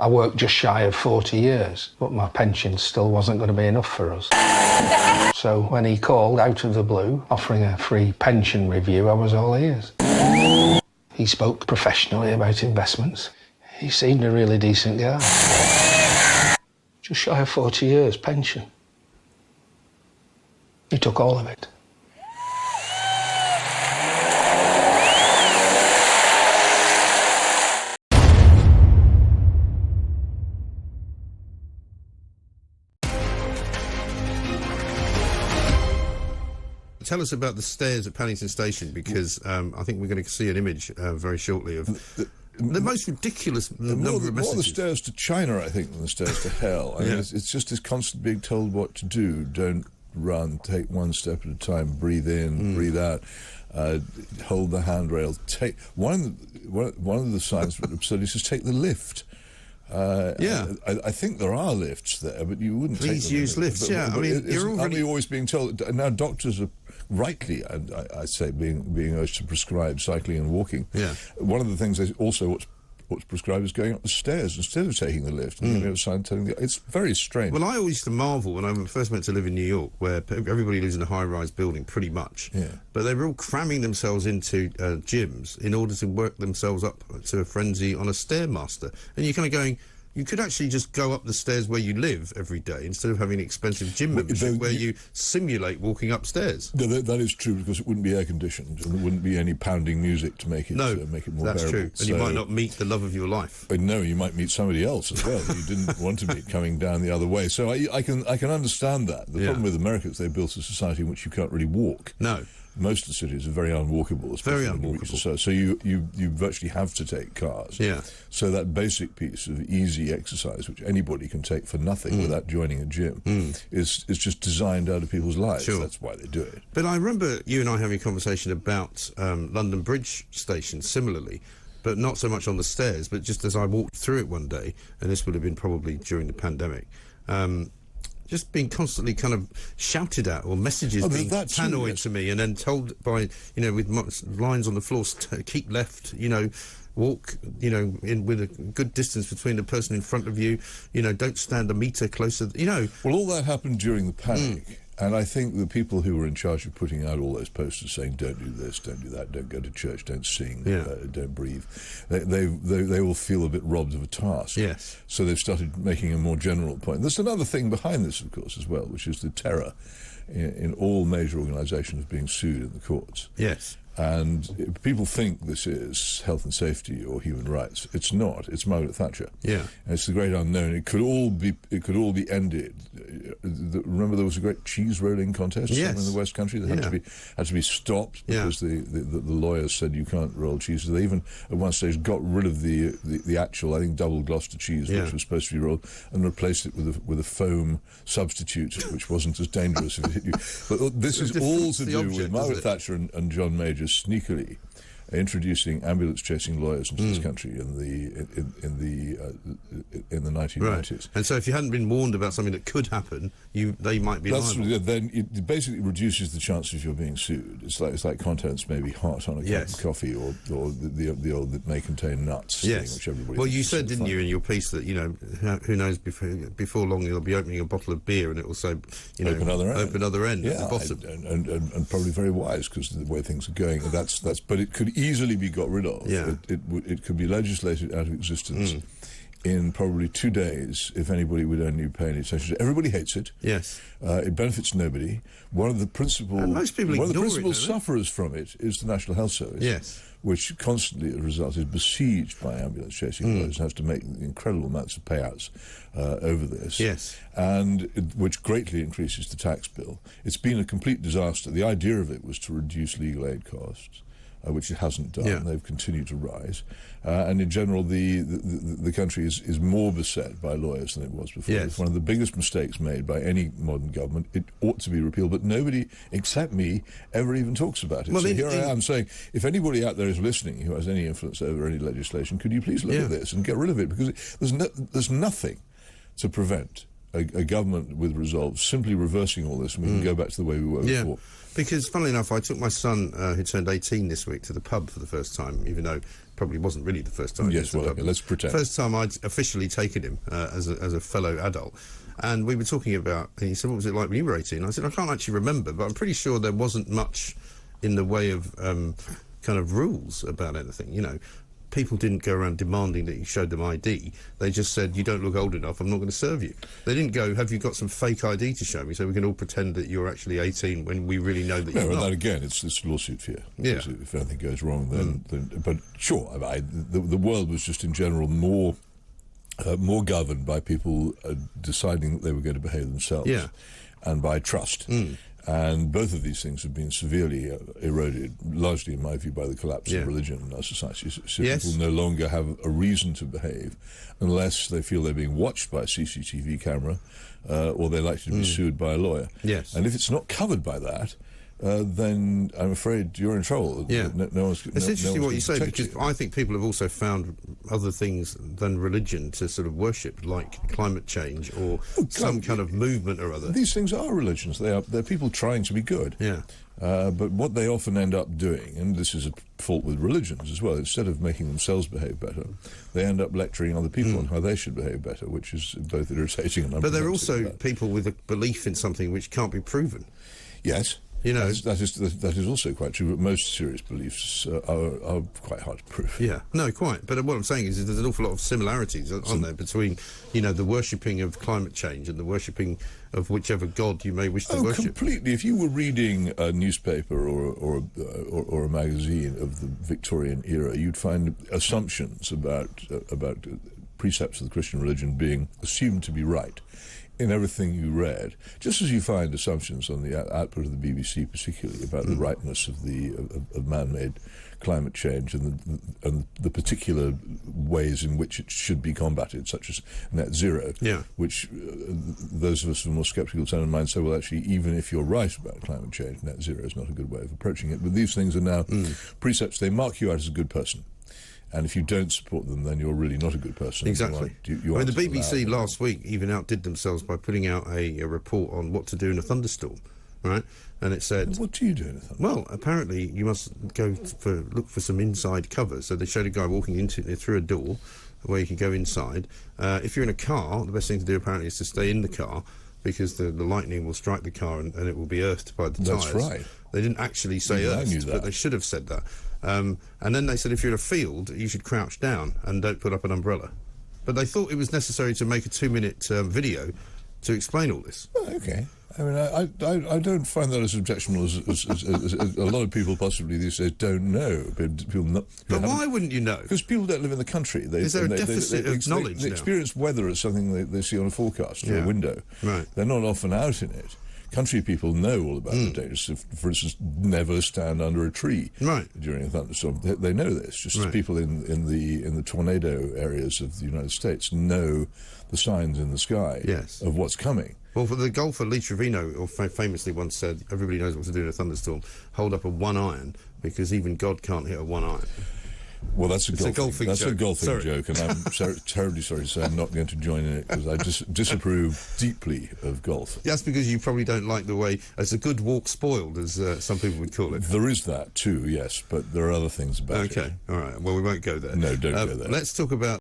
I worked just shy of 40 years, but my pension still wasn't going to be enough for us. So when he called out of the blue, offering a free pension review, I was all ears. He spoke professionally about investments. He seemed a really decent guy. Just shy of 40 years pension. He took all of it. Tell us about the stairs at Paddington Station, because I think we're going to see an image very shortly of the most ridiculous number of messages. More the stairs to China, I think, than the stairs to hell. I mean, it's just this constant being told what to do. Don't run, take one step at a time, breathe in, breathe out, hold the handrail. Take one of the signs for absurdity says take the lift. I think there are lifts there, but you wouldn't Please take them. use lifts, but I mean, you're already... Aren't we always being told... Now, doctors are rightly, I say, being urged to prescribe cycling and walking. Yeah. One of the things what's prescribed is going up the stairs instead of taking the lift. And it's very strange. Well, I always used to marvel when I first went to live in New York, where everybody lives in a high-rise building, pretty much. Yeah. But they were all cramming themselves into gyms in order to work themselves up to a frenzy on a Stairmaster. And you're kind of going... You could actually just go up the stairs where you live every day instead of having an expensive gym membership where you simulate walking upstairs. No, that is true, because it wouldn't be air-conditioned and there wouldn't be any pounding music to make it, more bearable. That's true. And you might not meet the love of your life. No, you might meet somebody else as well you didn't want to meet coming down the other way. So I can understand that. The problem with America is they built a society in which you can't really walk. No. Most of the cities are very unwalkable. Very unwalkable. So you virtually have to take cars. Yeah. So that basic piece of easy exercise, which anybody can take for nothing without joining a gym, is just designed out of people's lives. Sure. That's why they do it. But I remember you and I having a conversation about London Bridge Station similarly, but not so much on the stairs, but just as I walked through it one day, and this would have been probably during the pandemic, just being constantly kind of shouted at, or messages being tannoyed to me, and then told by, with lines on the floor, keep left, walk, with a good distance between the person in front of you, don't stand a metre closer, Well, all that happened during the panic. And I think the people who were in charge of putting out all those posters saying, don't do this, don't do that, don't go to church, don't sing, don't breathe, they will feel a bit robbed of a task. Yes. So they've started making a more general point. There's another thing behind this, of course, as well, which is the terror in all major organisations of being sued in the courts. Yes. And people think this is health and safety or human rights. It's not. It's Margaret Thatcher. Yeah. And it's the great unknown. It could all be ended. Remember there was a great cheese rolling contest in the West Country that had to be stopped because the lawyers said you can't roll cheese. They even at one stage got rid of the actual, I think, double Gloucester cheese, which was supposed to be rolled, and replaced it with a foam substitute which wasn't as dangerous if it hit you. But this is all to do with Margaret Thatcher and John Major sneakily introducing ambulance-chasing lawyers into this country in the 1990s. Right. And so if you hadn't been warned about something that could happen, they might be liable. Then it basically reduces the chances you're being sued. It's like contents may be hot on a cup of coffee, or the old that may contain nuts thing, which everybody... Well, you said, didn't you, in your piece that, who knows, before long you'll be opening a bottle of beer and it will say, open other end at the bottom. And probably very wise, because of the way things are going. But it could easily be got rid of. Yeah. It could be legislated out of existence in probably 2 days if anybody would only pay any attention to it. Everybody hates it. Yes. It benefits nobody. One of the principal sufferers from it is the National Health Service. Yes. Which constantly, as a result, is besieged by ambulance-chasing lawyers and has to make incredible amounts of payouts over this. Yes. And which greatly increases the tax bill. It's been a complete disaster. The idea of it was to reduce legal aid costs, which it hasn't done. Yeah. They've continued to rise. And in general, the country is more beset by lawyers than it was before. Yes. It's one of the biggest mistakes made by any modern government. It ought to be repealed, but nobody, except me, ever even talks about it. Well, so here I am saying, if anybody out there is listening who has any influence over any legislation, could you please look at this and get rid of it? Because there's nothing to prevent a government with resolve simply reversing all this, and we can go back to the way we were before. Because, funnily enough, I took my son, who turned 18 this week, to the pub for the first time, even though probably wasn't really the first time. Yes, well, okay, let's pretend. First time I'd officially taken him as a fellow adult. And we were talking about, and he said, what was it like when you were 18? I said, I can't actually remember, but I'm pretty sure there wasn't much in the way of kind of rules about anything, you know. People didn't go around demanding that you showed them ID. They just said, you don't look old enough, I'm not going to serve you. They didn't go, have you got some fake ID to show me so we can all pretend that you're actually 18 when we really know that you're not. No, and again, it's this lawsuit fear. Yeah. If anything goes wrong, then but sure, the world was just in general more governed by people deciding that they were going to behave themselves, and by trust. And both of these things have been severely eroded, largely, in my view, by the collapse of religion in our society. So people no longer have a reason to behave unless they feel they're being watched by a CCTV camera or they're likely to be sued by a lawyer. Yes. And if it's not covered by that, then I'm afraid you're in trouble. Yeah. It's interesting what you say, because you. I think people have also found other things than religion to sort of worship, like climate change or some kind of movement or other. These things are religions. They're people trying to be good. Yeah. But what they often end up doing, and this is a fault with religions as well, instead of making themselves behave better, they end up lecturing other people on how they should behave better, which is both irritating and unproductive. But they're also people with a belief in something which can't be proven. Yes. You know, that is also quite true, but most serious beliefs are quite hard to prove. Yeah, no, quite. But what I'm saying is there's an awful lot of similarities, aren't there, between, you know, the worshipping of climate change and the worshipping of whichever god you may wish to worship. Completely. If you were reading a newspaper or a magazine of the Victorian era, you'd find assumptions about precepts of the Christian religion being assumed to be right in everything you read, just as you find assumptions on the output of the BBC, particularly about the rightness of of man-made climate change and the particular ways in which it should be combated, such as net zero, which those of us with a more sceptical turn of mind say, well, actually, even if you're right about climate change, net zero is not a good way of approaching it. But these things are now precepts. They mark you out as a good person. And if you don't support them, then you're really not a good person. Exactly. The BBC last week even outdid themselves by putting out a report on what to do in a thunderstorm, right? And it said... What do you do in a thunderstorm? Well, apparently you must look for some inside cover. So they showed a guy walking through a door where you can go inside. If you're in a car, the best thing to do apparently is to stay in the car, because the lightning will strike the car and it will be earthed by the tyres. That's right. They didn't actually say earthed, but they should have said that. And then they said if you're in a field, you should crouch down and don't put up an umbrella. But they thought it was necessary to make a 2-minute video to explain all this. Oh, okay. I mean, I don't find that as objectionable as a lot of people possibly these days don't know. But why wouldn't you know? Because people don't live in the country. Is there a deficit of knowledge They now? experience weather as something they see on a forecast through a window. Right. They're not often out in it. Country people know all about the dangers. For instance, never stand under a tree during a thunderstorm. They know this. Just as people in the tornado areas of the United States know the signs in the sky of what's coming. Well, for the golfer Lee Trevino famously once said, everybody knows what to do in a thunderstorm, hold up a 1-iron, because even God can't hit a 1-iron. Well, that's a golfing joke, joke, and I'm terribly sorry to say I'm not going to join in it, because I disapprove deeply of golf. That's because you probably don't like the way it's a good walk spoiled, as some people would call it. There is that too, yes, but there are other things about it. Okay, all right. Well, we won't go there. No, don't go there. Let's talk about